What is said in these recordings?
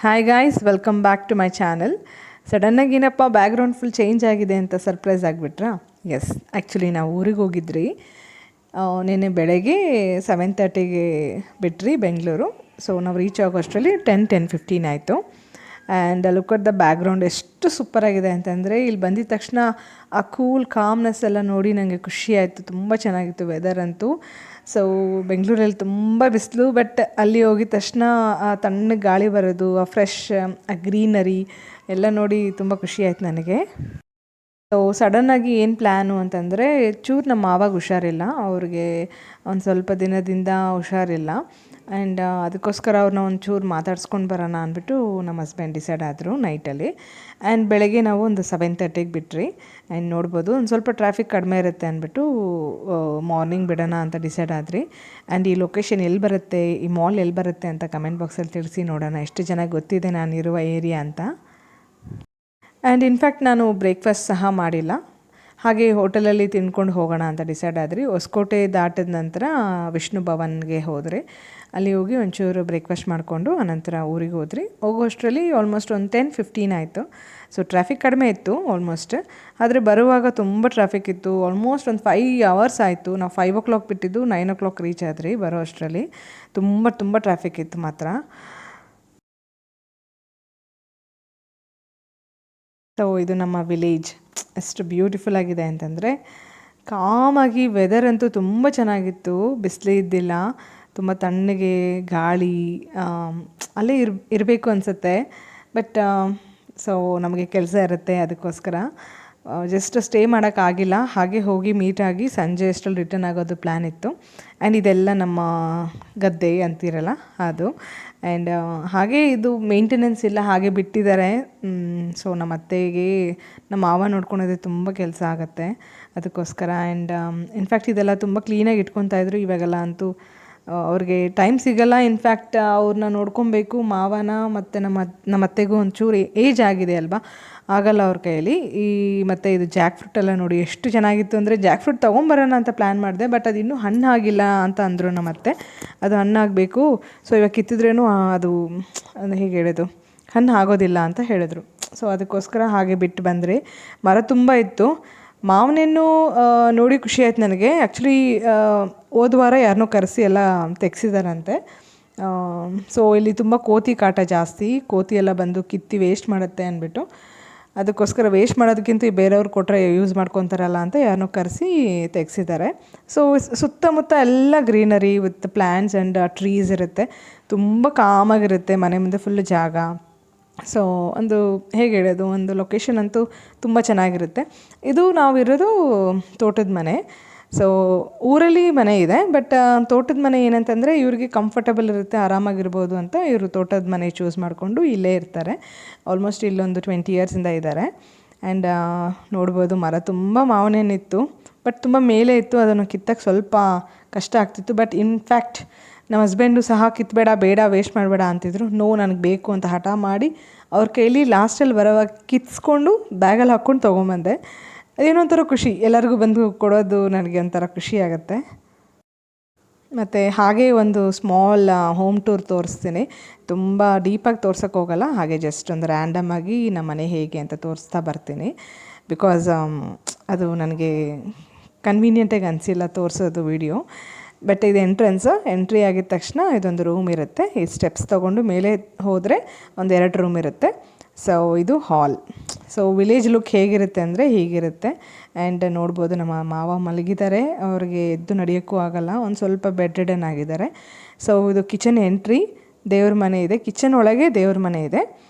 Hi guys, welcome back to my channel. ಸಡನ್ನಾಗಿ ಏನಪ್ಪ background full change ಆಗಿದೆ ಅಂತ ಸರ್ಪ್ರೈಸ್ ಆಗಿಬಿಟ್ರಾ? ಎಸ್, ಆ್ಯಕ್ಚುಲಿ ನಾವು ಊರಿಗೆ ಹೋಗಿದ್ರಿ. ನಿನ್ನೆ ಬೆಳಗ್ಗೆ 7:30ಗೆ ಬಿಟ್ರಿ ಬೆಂಗಳೂರು. ಸೊ ನಾವು ರೀಚ್ ಆಗೋ ಅಷ್ಟರಲ್ಲಿ 10:15 ಆಯಿತು. And look at the background ಎಷ್ಟು ಸೂಪರಾಗಿದೆ ಅಂತಂದರೆ, ಇಲ್ಲಿ ಬಂದಿದ ತಕ್ಷಣ ಆ ಕೂಲ್ ಕಾಮ್ನೆಸ್ ಎಲ್ಲ ನೋಡಿ ನನಗೆ ಖುಷಿ ಆಯಿತು. ತುಂಬ ಚೆನ್ನಾಗಿತ್ತು ವೆದರ್ ಅಂತೂ. ಸೊ ಬೆಂಗಳೂರಲ್ಲಿ ತುಂಬ ಬಿಸಿಲು, ಬಟ್ ಅಲ್ಲಿ ಹೋಗಿದ ತಕ್ಷಣ ಆ ತಣ್ಣಗೆ ಗಾಳಿ ಬರೋದು, ಆ ಫ್ರೆಶ್ ಆ ಗ್ರೀನರಿ ಎಲ್ಲ ನೋಡಿ ತುಂಬ ಖುಷಿ ಆಯ್ತು ನನಗೆ. ಸೊ ಸಡನ್ನಾಗಿ ಏನು ಪ್ಲ್ಯಾನು ಅಂತಂದರೆ, ಚೂರು ನಮ್ಮ ಮಾವಾಗ ಹುಷಾರಿಲ್ಲ, ಅವ್ರಿಗೆ ಒಂದು ಸ್ವಲ್ಪ ದಿನದಿಂದ ಹುಷಾರಿಲ್ಲ. ಆ್ಯಂಡ್ ಅದಕ್ಕೋಸ್ಕರ ಅವ್ರನ್ನ ಒಂಚೂರು ಮಾತಾಡ್ಸ್ಕೊಂಡು ಬರೋಣ ಅಂದ್ಬಿಟ್ಟು ನಮ್ಮ ಹಸ್ಬೆಂಡ್ ಡಿಸೈಡ್ ಆದರು ನೈಟಲ್ಲಿ. ಆ್ಯಂಡ್ ಬೆಳಗ್ಗೆ ನಾವು ಒಂದು 7:30ಗೆ ಬಿಟ್ರಿ. ಆ್ಯಂಡ್ ನೋಡ್ಬೋದು ಒಂದು ಸ್ವಲ್ಪ ಟ್ರಾಫಿಕ್ ಕಡಿಮೆ ಇರುತ್ತೆ ಅಂದ್ಬಿಟ್ಟು ಮಾರ್ನಿಂಗ್ ಬಿಡೋಣ ಅಂತ ಡಿಸೈಡ್ ಆದ್ರಿ. ಆ್ಯಂಡ್ ಈ ಲೊಕೇಶನ್ ಎಲ್ಲಿ ಬರುತ್ತೆ, ಈ ಮಾಲ್ ಎಲ್ಲಿ ಬರುತ್ತೆ ಅಂತ ಕಮೆಂಟ್ ಬಾಕ್ಸಲ್ಲಿ ತಿಳಿಸಿ ನೋಡೋಣ ಎಷ್ಟು ಜನ ಗೊತ್ತಿದೆ ನಾನಿರುವ ಏರಿಯಾ ಅಂತ. ಆ್ಯಂಡ್ ಇನ್ಫ್ಯಾಕ್ಟ್ ನಾನು ಬ್ರೇಕ್ಫಾಸ್ಟ್ ಸಹ ಮಾಡಿಲ್ಲ, ಹಾಗೆ ಹೋಟೆಲಲ್ಲಿ ತಿಂದ್ಕೊಂಡು ಹೋಗೋಣ ಅಂತ ಡಿಸೈಡ್ ಆದ್ರಿ. ಹೊಸಕೋಟೆ ದಾಟಿದ ನಂತರ ವಿಷ್ಣು ಭವನ್ಗೆ ಹೋದರೆ, ಅಲ್ಲಿ ಹೋಗಿ ಒಂಚೂರು ಬ್ರೇಕ್ಫಾಸ್ಟ್ ಮಾಡಿಕೊಂಡು ಅನಂತರ ಊರಿಗೆ ಹೋದ್ರಿ. ಹೋಗೋಷ್ಟರಲ್ಲಿ ಆಲ್ಮೋಸ್ಟ್ ಒಂದು 10:15 ಆಯಿತು. ಸೊ ಟ್ರಾಫಿಕ್ ಕಡಿಮೆ ಇತ್ತು ಆಲ್ಮೋಸ್ಟ್, ಆದರೆ ಬರುವಾಗ ತುಂಬ ಟ್ರಾಫಿಕ್ ಇತ್ತು. ಆಲ್ಮೋಸ್ಟ್ ಒಂದು 5 hours ಆಯಿತು. ನಾವು 5 o'clock ಬಿಟ್ಟಿದ್ದು 9 o'clock ರೀಚ್ ಆದ್ರಿ. ಬರೋ ಅಷ್ಟರಲ್ಲಿ ತುಂಬ ಟ್ರಾಫಿಕ್ ಇತ್ತು ಮಾತ್ರ. ಸೊ ಇದು ನಮ್ಮ ವಿಲೇಜ್ ಎಷ್ಟು ಬ್ಯೂಟಿಫುಲ್ ಆಗಿದೆ ಅಂತಂದರೆ, ಕಾಮಾಗಿ ವೆದರ್ ಅಂತೂ ತುಂಬ ಚೆನ್ನಾಗಿತ್ತು. ಬಿಸಿಲೇ ಇದ್ದಿಲ್ಲ, ತುಂಬ ತಣ್ಣಗೆ ಗಾಳಿ, ಅಲ್ಲೇ ಇರಬೇಕು ಅನಿಸುತ್ತೆ. ಬಟ್ ಸೊ ನಮಗೆ ಕೆಲಸ ಇರುತ್ತೆ, ಅದಕ್ಕೋಸ್ಕರ ಜಸ್ಟ್ ಸ್ಟೇ ಮಾಡೋಕ್ಕಾಗಿಲ್ಲ. ಹಾಗೆ ಹೋಗಿ ಮೀಟಾಗಿ ಸಂಜೆ ಅಷ್ಟರಲ್ಲಿ ರಿಟರ್ನ್ ಆಗೋದು ಪ್ಲ್ಯಾನ್ ಇತ್ತು. ಆ್ಯಂಡ್ ಇದೆಲ್ಲ ನಮ್ಮ ಗದ್ದೆ ಅಂತಿರಲ್ಲ ಅದು. ಆ್ಯಂಡ್ ಹಾಗೆ ಇದು ಮೇಂಟೆನೆನ್ಸ್ ಇಲ್ಲ, ಹಾಗೆ ಬಿಟ್ಟಿದ್ದಾರೆ. ಸೊ ನಮ್ಮ ಅತ್ತೆಗೆ ನಮ್ಮ ಮಾವ ನೋಡ್ಕೊಳೋದೇ ತುಂಬ ಕೆಲಸ ಆಗುತ್ತೆ, ಅದಕ್ಕೋಸ್ಕರ. ಆ್ಯಂಡ್ ಇನ್ಫ್ಯಾಕ್ಟ್ ಇದೆಲ್ಲ ತುಂಬ ಕ್ಲೀನಾಗಿ ಇಟ್ಕೊತಾಯಿದ್ರು. ಇವಾಗೆಲ್ಲ ಅಂತೂ ಅವ್ರಿಗೆ ಟೈಮ್ ಸಿಗಲ್ಲ. ಇನ್ಫ್ಯಾಕ್ಟ್ ಅವ್ರನ್ನ ನೋಡ್ಕೊಬೇಕು, ಮಾವನ ಮತ್ತು ನಮ್ಮ ಅತ್ತೆಗೂ ಒಂಚೂರು ಏಜ್ ಆಗಿದೆ ಅಲ್ವಾ, ಆಗಲ್ಲ ಅವ್ರ ಕೈಯಲ್ಲಿ. ಮತ್ತು ಇದು ಜಾಕ್ ಫ್ರೂಟ್ ಎಲ್ಲ ನೋಡಿ ಎಷ್ಟು ಚೆನ್ನಾಗಿತ್ತು ಅಂದರೆ, ಜಾಕ್ ಫ್ರೂಟ್ ತೊಗೊಂಬರೋಣ ಅಂತ ಪ್ಲ್ಯಾನ್ ಮಾಡಿದೆ, ಬಟ್ ಅದು ಇನ್ನೂ ಹಣ್ಣಾಗಿಲ್ಲ ಅಂತ ಅಂದರು ನಮ್ಮ ಅತ್ತೆ. ಅದು ಹಣ್ಣಾಗಬೇಕು, ಸೊ ಇವಾಗ ಕಿತ್ತಿದ್ರೇನು ಅದು ಹೇಗೆ ಹೇಳೋದು, ಹಣ್ಣು ಆಗೋದಿಲ್ಲ ಅಂತ ಹೇಳಿದ್ರು. ಸೊ ಅದಕ್ಕೋಸ್ಕರ ಹಾಗೆ ಬಿಟ್ಟು ಬಂದರೆ, ಮರ ತುಂಬ ಇತ್ತು. ಮಾವನಣ್ಣು ನೋಡಿ ಖುಷಿ ಆಯ್ತು ನನಗೆ. ಆ್ಯಕ್ಚುಲಿ ಹೋದ ವಾರ ಯಾರನ್ನೋ ಕರೆಸಿ ಎಲ್ಲ ತೆಗ್ಸಿದಾರಂತೆ. ಸೊ ಇಲ್ಲಿ ತುಂಬ ಕೋತಿ ಕಾಟ ಜಾಸ್ತಿ, ಕೋತಿ ಎಲ್ಲ ಬಂದು ಕಿತ್ತಿ ವೇಸ್ಟ್ ಮಾಡುತ್ತೆ ಅಂದ್ಬಿಟ್ಟು, ಅದಕ್ಕೋಸ್ಕರ ವೇಸ್ಟ್ ಮಾಡೋದಕ್ಕಿಂತ ಬೇರೆಯವ್ರು ಕೊಟ್ಟರೆ ಯೂಸ್ ಮಾಡ್ಕೊತಾರಲ್ಲ ಅಂತ ಯಾರನ್ನೋ ಕರೆಸಿ ತೆಗ್ಸಿದ್ದಾರೆ. ಸೊ ಸುತ್ತಮುತ್ತ ಎಲ್ಲ greenery with plants and trees ಇರುತ್ತೆ. ತುಂಬ ಕಾಮಾಗಿರುತ್ತೆ, ಮನೆ ಮುಂದೆ ಫುಲ್ ಜಾಗ. ಸೊ ಒಂದು ಹೇಗೆ ಹೇಳೋದು, ಒಂದು ಲೊಕೇಶನ್ ಅಂತೂ ತುಂಬ ಚೆನ್ನಾಗಿರುತ್ತೆ. ಇದು ನಾವಿರೋದು ತೋಟದ ಮನೆ. ಸೊ ಊರಲ್ಲಿ ಮನೆ ಇದೆ, ಬಟ್ ತೋಟದ ಮನೆ ಏನಂತಂದರೆ ಇವ್ರಿಗೆ ಕಂಫರ್ಟಬಲ್ ಇರುತ್ತೆ, ಆರಾಮಾಗಿರ್ಬೋದು ಅಂತ ಇವರು ತೋಟದ ಮನೆ ಚೂಸ್ ಮಾಡಿಕೊಂಡು ಇಲ್ಲೇ ಇರ್ತಾರೆ. ಆಲ್ಮೋಸ್ಟ್ ಇಲ್ಲೊಂದು 20 yearsಯಿಂದ ಇದ್ದಾರೆ. ಆ್ಯಂಡ್ ನೋಡ್ಬೋದು ಮರ ತುಂಬ ಮಾವನೇನಿತ್ತು, ಬಟ್ ತುಂಬ ಮೇಲೆ ಇತ್ತು. ಅದನ್ನು ಕಿತ್ತಕ್ಕೆ ಸ್ವಲ್ಪ ಕಷ್ಟ ಆಗ್ತಿತ್ತು. ಬಟ್ ಇನ್ಫ್ಯಾಕ್ಟ್ ನಮ್ಮ ಹಸ್ಬೆಂಡು ಸಹ ಕಿತ್ತಬೇಡ, ಬೇಡ, ವೇಸ್ಟ್ ಮಾಡಬೇಡ ಅಂತಿದ್ರು. ನೋ, ನನಗೆ ಬೇಕು ಅಂತ ಹಠ ಮಾಡಿ ಅವ್ರ ಕೈಲಿ ಲಾಸ್ಟಲ್ಲಿ ಬರೋವಾಗ ಕಿತ್ಸ್ಕೊಂಡು ಬ್ಯಾಗಲ್ಲಿ ಹಾಕ್ಕೊಂಡು ತೊಗೊಂಬಂದೆ. ಏನೊಂಥರ ಖುಷಿ, ಎಲ್ಲರಿಗೂ ಬಂದು ಕೊಡೋದು ನನಗೆ ಒಂಥರ ಖುಷಿ ಆಗುತ್ತೆ. ಮತ್ತು ಹಾಗೆ ಒಂದು ಸ್ಮಾಲ್ ಹೋಮ್ ಟೂರ್ ತೋರಿಸ್ತೀನಿ. ತುಂಬ ಡೀಪಾಗಿ ತೋರ್ಸೋಕ್ಕೆ ಹೋಗಲ್ಲ, ಹಾಗೆ ಜಸ್ಟ್ ಒಂದು ರ್ಯಾಂಡಮ್ ಆಗಿ ನಮ್ಮ ಮನೆ ಹೇಗೆ ಅಂತ ತೋರಿಸ್ತಾ ಬರ್ತೀನಿ. ಬಿಕಾಸ್ ಅದು ನನಗೆ ಕನ್ವೀನಿಯೆಂಟಾಗಿ ಅನಿಸಿಲ್ಲ ತೋರಿಸೋದು ವಿಡಿಯೋ. ಬಟ್ ಇದು ಎಂಟ್ರಿ ಆಗಿದ ತಕ್ಷಣ ಇದೊಂದು ರೂಮ್ ಇರುತ್ತೆ. ಈ ಸ್ಟೆಪ್ಸ್ ತೊಗೊಂಡು ಮೇಲೆ ಹೋದರೆ ಒಂದು 2 ರೂಮ್ ಇರುತ್ತೆ. ಸೊ ಇದು ಹಾಲ್. ಸೊ ವಿಲೇಜ್ ಲುಕ್ ಹೇಗಿರುತ್ತೆ ಅಂದರೆ ಹೀಗಿರುತ್ತೆ. ಆ್ಯಂಡ್ ನೋಡ್ಬೋದು ನಮ್ಮ ಮಾವ ಮಲಗಿದ್ದಾರೆ, ಅವ್ರಿಗೆ ಎದ್ದು ನಡೆಯೋಕ್ಕೂ ಆಗಲ್ಲ, ಒಂದು ಸ್ವಲ್ಪ ಬೆಡ್ ರಿಡನ್ ಆಗಿದ್ದಾರೆ. ಸೊ ಇದು ಕಿಚನ್ ಎಂಟ್ರಿ, ದೇವ್ರ ಮನೆ ಇದೆ, ಕಿಚನ್ ಒಳಗೆ ದೇವ್ರ ಮನೆ ಇದೆ.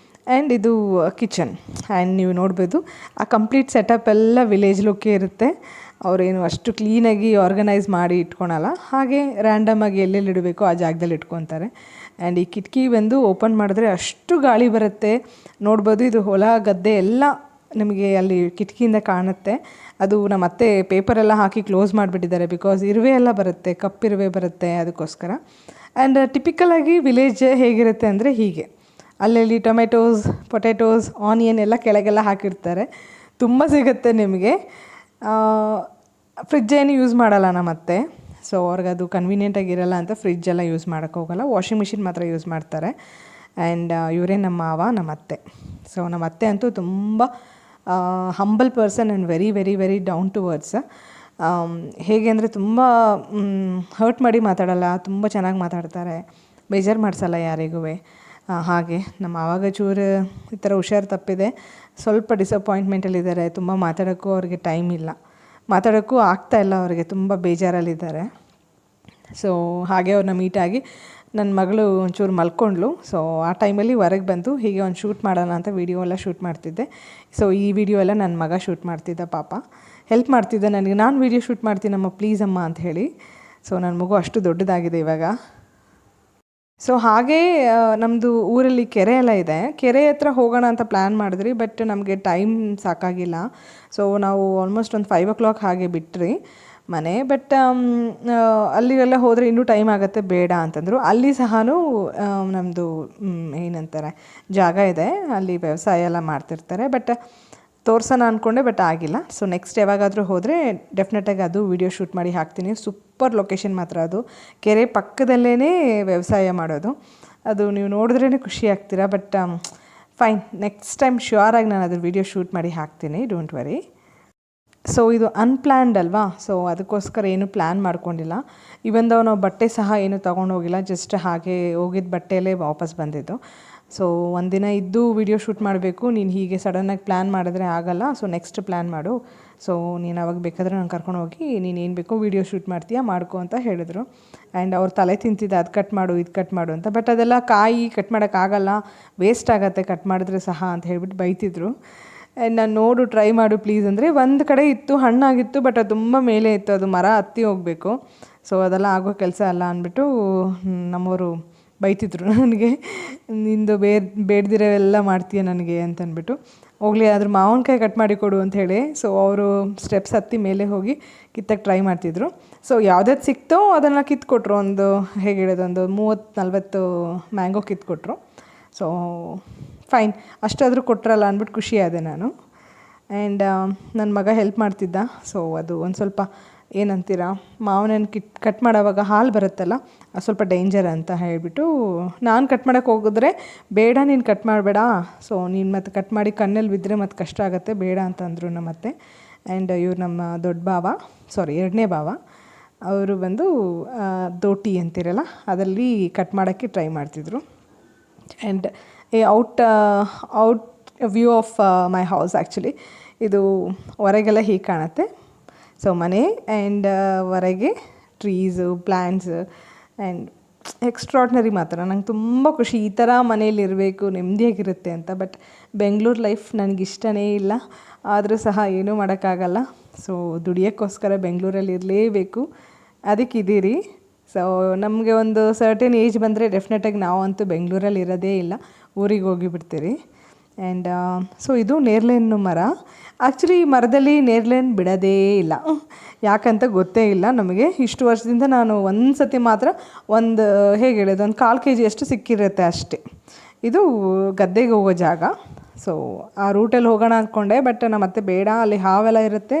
ಆ್ಯಂಡ್ ಇದು ಕಿಚನ್. ಆ್ಯಂಡ್ ನೀವು ನೋಡ್ಬೋದು ಆ ಕಂಪ್ಲೀಟ್ ಸೆಟಪ್ ಎಲ್ಲ ವಿಲೇಜ್ ಲುಕ್ಕೇ ಇರುತ್ತೆ. ಅವರೇನು ಅಷ್ಟು ಕ್ಲೀನಾಗಿ ಆರ್ಗನೈಸ್ ಮಾಡಿ ಇಟ್ಕೊಳಲ್ಲ, ಹಾಗೆ ರ್ಯಾಂಡಮಾಗಿ ಎಲ್ಲೆಲ್ಲಿ ಇಡಬೇಕು ಆ ಜಾಗದಲ್ಲಿ ಇಟ್ಕೊತಾರೆ. ಆ್ಯಂಡ್ ಈ ಕಿಟಕಿ ಬಂದು ಓಪನ್ ಮಾಡಿದ್ರೆ ಅಷ್ಟು ಗಾಳಿ ಬರುತ್ತೆ. ನೋಡ್ಬೋದು ಇದು ಹೊಲ ಗದ್ದೆ ಎಲ್ಲ ನಿಮಗೆ ಅಲ್ಲಿ ಕಿಟಕಿಯಿಂದ ಕಾಣುತ್ತೆ. ಅದು ನಮ್ಮ ಅತ್ತೆ ಪೇಪರೆಲ್ಲ ಹಾಕಿ ಕ್ಲೋಸ್ ಮಾಡಿಬಿಟ್ಟಿದ್ದಾರೆ, ಬಿಕಾಸ್ ಇರುವೆ ಎಲ್ಲ ಬರುತ್ತೆ, ಕಪ್ಪಿರುವೆ ಬರುತ್ತೆ, ಅದಕ್ಕೋಸ್ಕರ. ಆ್ಯಂಡ್ ಟಿಪಿಕಲಾಗಿ ವಿಲೇಜ್ ಹೇಗಿರುತ್ತೆ ಅಂದರೆ ಹೀಗೆ, ಅಲ್ಲಲ್ಲಿ ಟೊಮೆಟೋಸ್, ಪೊಟ್ಯಾಟೋಸ್, ಆನಿಯನ್ ಎಲ್ಲ ಕೆಳಗೆಲ್ಲ ಹಾಕಿರ್ತಾರೆ. ತುಂಬ ಸಿಗುತ್ತೆ ನಿಮಗೆ. ಫ್ರಿಜ್ ಏನು ಯೂಸ್ ಮಾಡಲ್ಲ ನಮ್ಮ ಅತ್ತೆ. ಸೊ ಅವ್ರಿಗದು ಕನ್ವೀನಿಯೆಂಟಾಗಿರಲ್ಲ ಅಂತ ಫ್ರಿಜ್ಜೆಲ್ಲ ಯೂಸ್ ಮಾಡೋಕ್ಕೆ ಹೋಗಲ್ಲ, ವಾಷಿಂಗ್ ಮಿಷಿನ್ ಮಾತ್ರ ಯೂಸ್ ಮಾಡ್ತಾರೆ. ಆ್ಯಂಡ್ ಇವರೇ ನಮ್ಮ ಮಾವ, ನಮ್ಮ ಅತ್ತೆ. ಸೊ ನಮ್ಮ ಅತ್ತೆ ಅಂತೂ ತುಂಬ humble person and very very very down to words. ಹೇಗೆ ಅಂದರೆ ತುಂಬ ಹರ್ಟ್ ಮಾಡಿ ಮಾತಾಡಲ್ಲ, ತುಂಬ ಚೆನ್ನಾಗಿ ಮಾತಾಡ್ತಾರೆ, ಬೇಜಾರು ಮಾಡಿಸಲ್ಲ ಯಾರಿಗೂ. ಹಾಗೆ ನಮ್ಮ ಆವಾಗ ಚೂರು ಈ ಥರ ಹುಷಾರು ತಪ್ಪಿದೆ, ಸ್ವಲ್ಪ ಡಿಸಪಾಯಿಂಟ್ಮೆಂಟಲ್ಲಿದ್ದಾರೆ. ತುಂಬ ಮಾತಾಡೋಕ್ಕೂ ಅವ್ರಿಗೆ ಟೈಮ್ ಇಲ್ಲ, ಮಾತಾಡೋಕ್ಕೂ ಆಗ್ತಾಯಿಲ್ಲ ಅವ್ರಿಗೆ, ತುಂಬ ಬೇಜಾರಲ್ಲಿದ್ದಾರೆ. ಸೊ ಹಾಗೆ ಅವ್ರನ್ನ ಮೀಟಾಗಿ ನನ್ನ ಮಗಳು ಒಂಚೂರು ಮಲ್ಕೊಂಡ್ಳು. ಸೊ ಆ ಟೈಮಲ್ಲಿ ಹೊರಗೆ ಬಂದು ಹೀಗೆ ಒಂದು ಶೂಟ್ ಮಾಡೋಣ ಅಂತ ವೀಡಿಯೋ ಎಲ್ಲ ಶೂಟ್ ಮಾಡ್ತಿದ್ದೆ. ಸೊ ಈ ವಿಡಿಯೋ ಎಲ್ಲ ನನ್ನ ಮಗ ಶೂಟ್ ಮಾಡ್ತಿದ್ದ, ಪಾಪ ಹೆಲ್ಪ್ ಮಾಡ್ತಿದ್ದೆ ನನಗೆ. ನಾನು ವೀಡಿಯೋ ಶೂಟ್ ಮಾಡ್ತೀನಮ್ಮ ಪ್ಲೀಸ್ ಅಮ್ಮ ಅಂತ ಹೇಳಿ. ಸೊ ನನ್ನ ಮಗು ಅಷ್ಟು ದೊಡ್ಡದಾಗಿದೆ ಇವಾಗ. ಸೊ ಹಾಗೇ ನಮ್ಮದು ಊರಲ್ಲಿ ಕೆರೆ ಎಲ್ಲ ಇದೆ, ಕೆರೆ ಹತ್ರ ಹೋಗೋಣ ಅಂತ ಪ್ಲ್ಯಾನ್ ಮಾಡಿದ್ರಿ, ಬಟ್ ನಮಗೆ ಟೈಮ್ ಸಾಕಾಗಿಲ್ಲ. ಸೊ ನಾವು ಆಲ್ಮೋಸ್ಟ್ ಒಂದು 5 o'clock ಹಾಗೆ ಬಿಟ್ರಿ ಮನೆ. ಬಟ್ ಅಲ್ಲಿಗೆಲ್ಲ ಹೋದರೆ ಇನ್ನೂ ಟೈಮ್ ಆಗುತ್ತೆ, ಬೇಡ ಅಂತಂದರು. ಅಲ್ಲಿ ಸಹ ನಮ್ಮದು ಏನಂತಾರೆ ಜಾಗ ಇದೆ, ಅಲ್ಲಿ ವ್ಯವಸಾಯ ಎಲ್ಲ ಮಾಡ್ತಿರ್ತಾರೆ. ಬಟ್ ತೋರ್ಸೋಣ ಅಂದ್ಕೊಂಡೆ, ಬಟ್ ಆಗಿಲ್ಲ. ಸೊ ನೆಕ್ಸ್ಟ್ ಯಾವಾಗಾದರೂ ಹೋದರೆ ಡೆಫಿನೆಟಾಗಿ ಅದು ವೀಡಿಯೋ ಶೂಟ್ ಮಾಡಿ ಹಾಕ್ತೀನಿ. ಸೂಪರ್ ಲೊಕೇಶನ್ ಮಾತ್ರ ಅದು, ಕೆರೆ ಪಕ್ಕದಲ್ಲೇ ವ್ಯವಸಾಯ ಮಾಡೋದು. ಅದು ನೀವು ನೋಡಿದ್ರೇ ಖುಷಿ ಆಗ್ತೀರಾ. ಬಟ್ ಫೈನ್, ನೆಕ್ಸ್ಟ್ ಟೈಮ್ ಶ್ಯೂರಾಗಿ ನಾನು ಅದ್ರ ವೀಡಿಯೋ ಶೂಟ್ ಮಾಡಿ ಹಾಕ್ತೀನಿ, ಡೋಂಟ್ ವರಿ. ಸೊ ಇದು ಅನ್ಪ್ಲ್ಯಾನ್ಡ್ ಅಲ್ವಾ, ಸೊ ಅದಕ್ಕೋಸ್ಕರ ಏನು ಪ್ಲ್ಯಾನ್ ಮಾಡ್ಕೊಂಡಿಲ್ಲ. ಇವನ್ ದೋ ನಾವು ಬಟ್ಟೆ ಸಹ ಏನು ತೊಗೊಂಡೋಗಿಲ್ಲ, ಜಸ್ಟ್ ಹಾಗೆ ಹೋಗಿದ್ದ ಬಟ್ಟೆಯಲ್ಲೇ ವಾಪಸ್ ಬಂದಿದ್ದು. ಸೊ ಒಂದಿನ ಇದ್ದು ವೀಡಿಯೋ ಶೂಟ್ ಮಾಡಬೇಕು, ನೀನು ಹೀಗೆ ಸಡನ್ನಾಗಿ ಪ್ಲ್ಯಾನ್ ಮಾಡಿದ್ರೆ ಆಗಲ್ಲ, ಸೊ ನೆಕ್ಸ್ಟ್ ಪ್ಲ್ಯಾನ್ ಮಾಡು. ಸೊ ನೀನು ಅವಾಗ ಬೇಕಾದರೆ ನಾನು ಕರ್ಕೊಂಡು ಹೋಗಿ ನೀನು ಏನು ಬೇಕೋ ವೀಡಿಯೋ ಶೂಟ್ ಮಾಡ್ತೀಯಾ ಮಾಡ್ಕೊ ಅಂತ ಹೇಳಿದ್ರು. ಆ್ಯಂಡ್ ಅವ್ರು ತಲೆ ತಿಂತಿದ್ದೆ, ಅದು ಕಟ್ ಮಾಡು ಇದು ಕಟ್ ಮಾಡು ಅಂತ. ಬಟ್ ಅದೆಲ್ಲ ಕಾಯಿ ಕಟ್ ಮಾಡೋಕ್ಕಾಗಲ್ಲ, ವೇಸ್ಟ್ ಆಗುತ್ತೆ ಕಟ್ ಮಾಡಿದ್ರೆ ಸಹ ಅಂತ ಹೇಳ್ಬಿಟ್ಟು ಬೈತಿದ್ರು. ಆ್ಯಂಡ್ ನಾನು ನೋಡು ಟ್ರೈ ಮಾಡು ಪ್ಲೀಸ್ ಅಂದರೆ, ಒಂದು ಕಡೆ ಇತ್ತು ಹಣ್ಣಾಗಿತ್ತು, ಬಟ್ ಅದು ತುಂಬ ಮೇಲೆ ಇತ್ತು, ಅದು ಮರ ಹತ್ತಿ ಹೋಗಬೇಕು. ಸೊ ಅದೆಲ್ಲ ಆಗೋ ಕೆಲಸ ಅಲ್ಲ ಅಂದ್ಬಿಟ್ಟು ನಮ್ಮವರು ಬೈತಿದ್ರು ನನಗೆ, ನಿಂದು ಬೇಡ್ದಿರೋವೆಲ್ಲ ಮಾಡ್ತೀಯ ನನಗೆ ಅಂತಂದ್ಬಿಟ್ಟು. ಹೋಗಲಿ ಅದ್ರ ಮಾವಿನಕಾಯಿ ಕಟ್ ಮಾಡಿ ಕೊಡು ಅಂತ ಹೇಳಿ. ಸೊ ಅವರು ಸ್ಟೆಪ್ಸ್ ಹತ್ತಿ ಮೇಲೆ ಹೋಗಿ ಕಿತ್ತಕ್ಕೆ ಟ್ರೈ ಮಾಡ್ತಿದ್ರು. ಸೊ ಯಾವುದ್ಯಾವ್ದು ಸಿಕ್ತೋ ಅದನ್ನು ಕಿತ್ಕೊಟ್ರು. ಒಂದು ಹೇಗೆ ಹೇಳೋದು, ಒಂದು 30-40 ಮ್ಯಾಂಗೋ ಕಿತ್ಕೊಟ್ರು. ಸೊ ಫೈನ್, ಅಷ್ಟಾದರೂ ಕೊಟ್ರಲ್ಲ ಅಂದ್ಬಿಟ್ಟು ಖುಷಿಯಾದೆ ನಾನು. ಆ್ಯಂಡ್ ನನ್ನ ಮಗ ಹೆಲ್ಪ್ ಮಾಡ್ತಿದ್ದ. ಸೊ ಅದು ಒಂದು ಸ್ವಲ್ಪ ಏನಂತೀರ, ಮಾವನನ್ನು ಕಟ್ ಮಾಡೋವಾಗ ಹಾಲು ಬರುತ್ತಲ್ಲ, ಅದು ಸ್ವಲ್ಪ ಡೇಂಜರ್ ಅಂತ ಹೇಳಿಬಿಟ್ಟು ನಾನು ಕಟ್ ಮಾಡೋಕ್ಕೆ ಹೋಗಿದ್ರೆ, ಬೇಡ ನೀನು ಕಟ್ ಮಾಡಬೇಡ, ಸೊ ನೀನು ಮತ್ತೆ ಕಟ್ ಮಾಡಿ ಕಣ್ಣಲ್ಲಿ ಬಿದ್ದರೆ ಮತ್ತೆ ಕಷ್ಟ ಆಗುತ್ತೆ, ಬೇಡ ಅಂತಂದರು ನಮ್ಮತ್ತೆ. ಆ್ಯಂಡ್ ಇವ್ರು ನಮ್ಮ ದೊಡ್ಡ ಭಾವ, ಸಾರಿ 2ನೇ ಭಾವ, ಅವರು ಬಂದು ದೋಟಿ ಅಂತಿರಲ್ಲ ಅದರಲ್ಲಿ ಕಟ್ ಮಾಡೋಕ್ಕೆ ಟ್ರೈ ಮಾಡ್ತಿದ್ರು. And out view of my house actually. ಇದು ಹೊರಗೆಲ್ಲ ಹೀಗೆ ಕಾಣುತ್ತೆ. ಸೊ ಮನೆ ಆ್ಯಂಡ್ ಹೊರಗೆ ಟ್ರೀಸು, ಪ್ಲ್ಯಾಂಟ್ಸ್ ಆ್ಯಂಡ್ ಎಕ್ಸ್ಟ್ರಾಡ್ನರಿ ಮಾತ್ರ. ನಂಗೆ ತುಂಬ ಖುಷಿ, ಈ ಥರ ಮನೇಲಿರಬೇಕು, ನೆಮ್ಮದಿಯಾಗಿರುತ್ತೆ ಅಂತ. ಬಟ್ ಬೆಂಗಳೂರು ಲೈಫ್ ನನಗಿಷ್ಟನೇ ಇಲ್ಲ, ಆದರೂ ಸಹ ಏನೂ ಮಾಡೋಕ್ಕಾಗಲ್ಲ. ಸೊ ದುಡಿಯೋಕ್ಕೋಸ್ಕರ ಬೆಂಗಳೂರಲ್ಲಿ ಇರಲೇಬೇಕು, ಅದಕ್ಕಿದ್ದೀರಿ. ಸೊ ನಮಗೆ ಒಂದು ಸರ್ಟೆನ್ ಏಜ್ ಬಂದರೆ ಡೆಫಿನೆಟಾಗಿ ನಾವಂತೂ ಬೆಂಗಳೂರಲ್ಲಿ ಇರೋದೇ ಇಲ್ಲ, ಊರಿಗೆ ಹೋಗಿಬಿಡ್ತೀರಿ. ಆ್ಯಂಡ್ ಸೊ ಇದು ನೇರ್ಲೆಹಣ್ಣು ಮರ. ಆ್ಯಕ್ಚುಲಿ ಈ ಮರದಲ್ಲಿ ನೇರ್ಲೆಹಣ್ಣು ಬಿಡೋದೇ ಇಲ್ಲ, ಯಾಕಂತ ಗೊತ್ತೇ ಇಲ್ಲ ನಮಗೆ. ಇಷ್ಟು ವರ್ಷದಿಂದ ನಾನು ಒಂದು ಸತಿ ಮಾತ್ರ ಒಂದು ಹೇಗೆ ಹೇಳೋದು, ಒಂದು 1/4 kg ಅಷ್ಟು ಸಿಕ್ಕಿರುತ್ತೆ ಅಷ್ಟೇ. ಇದು ಗದ್ದೆಗೆ ಹೋಗೋ ಜಾಗ. ಸೊ ಆ ರೂಟಲ್ಲಿ ಹೋಗೋಣ ಅಂದ್ಕೊಂಡೆ, ಬಟ್ ನಮ್ಮತ್ತೆ ಬೇಡ, ಅಲ್ಲಿ ಹಾವೆಲ್ಲ ಇರುತ್ತೆ,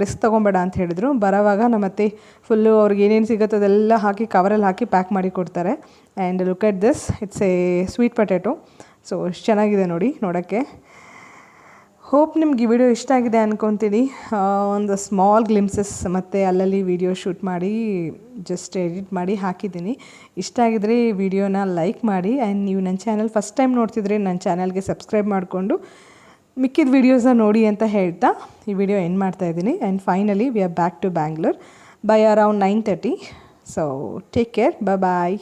ರಿಸ್ಕ್ ತೊಗೊಬೇಡ ಅಂತ ಹೇಳಿದರು. ಬರೋವಾಗ ನಮ್ಮತ್ತೆ ಫುಲ್ಲು ಅವ್ರಿಗೆ ಏನೇನು ಸಿಗುತ್ತೋ ಅದೆಲ್ಲ ಹಾಕಿ ಕವರಲ್ಲಿ ಹಾಕಿ ಪ್ಯಾಕ್ ಮಾಡಿ ಕೊಡ್ತಾರೆ. And look at this, it's A sweet potato. So ಎಷ್ಟು ಚೆನ್ನಾಗಿದೆ ನೋಡಿ ನೋಡೋಕ್ಕೆ. ಹೋಪ್ ನಿಮ್ಗೆ ಈ ವಿಡಿಯೋ ಇಷ್ಟ ಆಗಿದೆ ಅಂದ್ಕೊತೀನಿ. ಒಂದು ಸ್ಮಾಲ್ ಗ್ಲಿಮ್ಸಸ್ ಮತ್ತು ಅಲ್ಲಲ್ಲಿ ವಿಡಿಯೋ ಶೂಟ್ ಮಾಡಿ ಜಸ್ಟ್ ಎಡಿಟ್ ಮಾಡಿ ಹಾಕಿದ್ದೀನಿ. ಇಷ್ಟ ಆಗಿದರೆ ಈ ವಿಡಿಯೋನ ಲೈಕ್ ಮಾಡಿ. ಆ್ಯಂಡ್ ನೀವು ನನ್ನ ಚಾನಲ್ ಫಸ್ಟ್ ಟೈಮ್ ನೋಡ್ತಿದ್ರೆ ನನ್ನ ಚಾನಲ್ಗೆ ಸಬ್ಸ್ಕ್ರೈಬ್ ಮಾಡಿಕೊಂಡು ಮಿಕ್ಕಿದ ವೀಡಿಯೋಸ್ನ ನೋಡಿ ಅಂತ ಹೇಳ್ತಾ ಈ ವಿಡಿಯೋ ಎಂಡ್ ಮಾಡ್ತಾಯಿದ್ದೀನಿ. And finally we are back to Bangalore by around 9:30. So take care, bye.